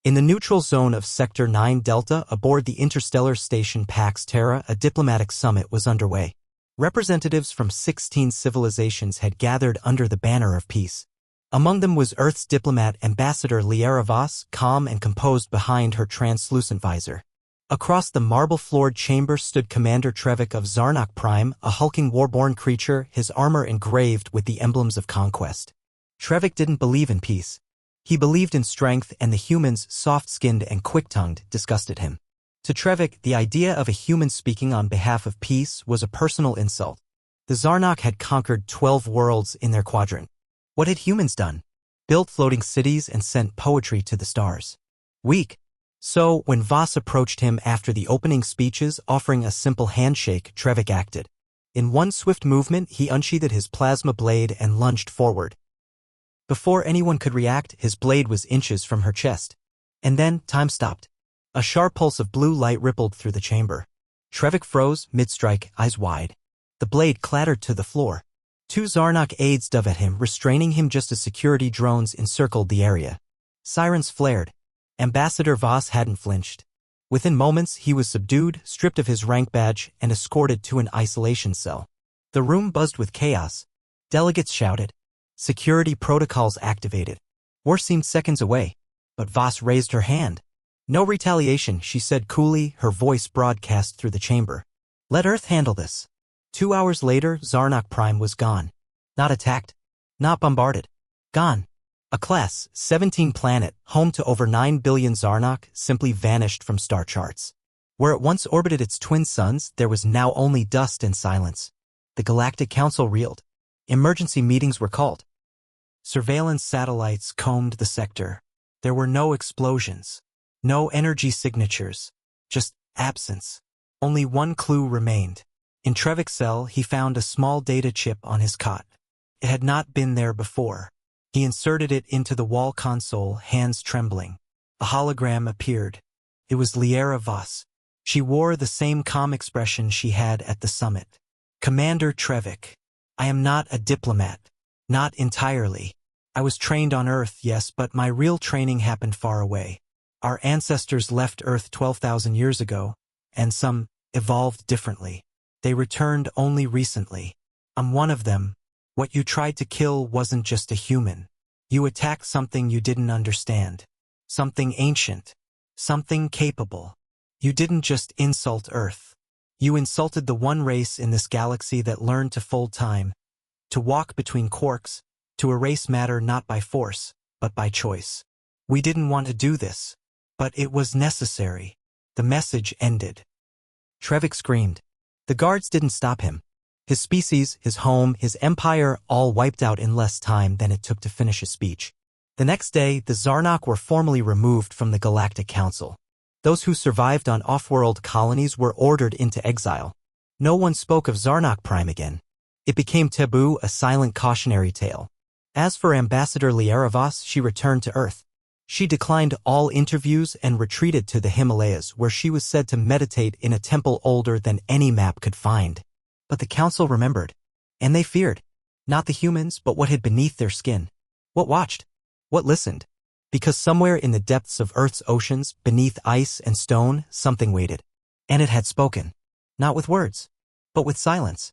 In the neutral zone of Sector 9 Delta aboard the interstellar station Pax Terra, a diplomatic summit was underway. Representatives from 16 civilizations had gathered under the banner of peace. Among them was Earth's diplomat Ambassador Liara Voss, calm and composed behind her translucent visor. Across the marble-floored chamber stood Commander Trevik of Zarnok Prime, a hulking warborn creature, his armor engraved with the emblems of conquest. Trevik didn't believe in peace. He believed in strength, and the humans, soft-skinned and quick-tongued, disgusted him. To Trevik, the idea of a human speaking on behalf of peace was a personal insult. The Zarnok had conquered 12 worlds in their quadrant. What had humans done? Built floating cities and sent poetry to the stars. Weak. So, when Voss approached him after the opening speeches offering a simple handshake, Trevik acted. In one swift movement, he unsheathed his plasma blade and lunged forward. Before anyone could react, his blade was inches from her chest. And then, time stopped. A sharp pulse of blue light rippled through the chamber. Trevik froze, mid-strike, eyes wide. The blade clattered to the floor. 2 Zarnok aides dove at him, restraining him just as security drones encircled the area. Sirens flared. Ambassador Voss hadn't flinched. Within moments, he was subdued, stripped of his rank badge, and escorted to an isolation cell. The room buzzed with chaos. Delegates shouted. Security protocols activated. War seemed seconds away. But Voss raised her hand. No retaliation, she said coolly, her voice broadcast through the chamber. Let Earth handle this. 2 hours later, Zarnok Prime was gone. Not attacked. Not bombarded. Gone. A Class 17 planet, home to over 9 billion Zarnok, simply vanished from star charts. Where it once orbited its twin suns, there was now only dust and silence. The Galactic Council reeled. Emergency meetings were called. Surveillance satellites combed the sector. There were no explosions. No energy signatures. Just absence. Only one clue remained. In Trevik's cell, he found a small data chip on his cot. It had not been there before. He inserted it into the wall console, hands trembling. A hologram appeared. It was Liara Voss. She wore the same calm expression she had at the summit. Commander Trevik. I am not a diplomat. Not entirely. I was trained on Earth, yes, but my real training happened far away. Our ancestors left Earth 12,000 years ago, and some evolved differently. They returned only recently. I'm one of them. What you tried to kill wasn't just a human. You attacked something you didn't understand. Something ancient. Something capable. You didn't just insult Earth. You insulted the one race in this galaxy that learned to fold time, to walk between quarks, to erase matter not by force, but by choice. We didn't want to do this, but it was necessary. The message ended. Trevik screamed. The guards didn't stop him. His species, his home, his empire, all wiped out in less time than it took to finish his speech. The next day, the Zarnok were formally removed from the Galactic Council. Those who survived on off-world colonies were ordered into exile. No one spoke of Zarnok Prime again. It became taboo, a silent cautionary tale. As for Ambassador Liara Voss, she returned to Earth. She declined all interviews and retreated to the Himalayas, where she was said to meditate in a temple older than any map could find. But the council remembered. And they feared. Not the humans, but what hid beneath their skin. What watched? What listened? Because somewhere in the depths of Earth's oceans, beneath ice and stone, something waited. And it had spoken. Not with words, but with silence.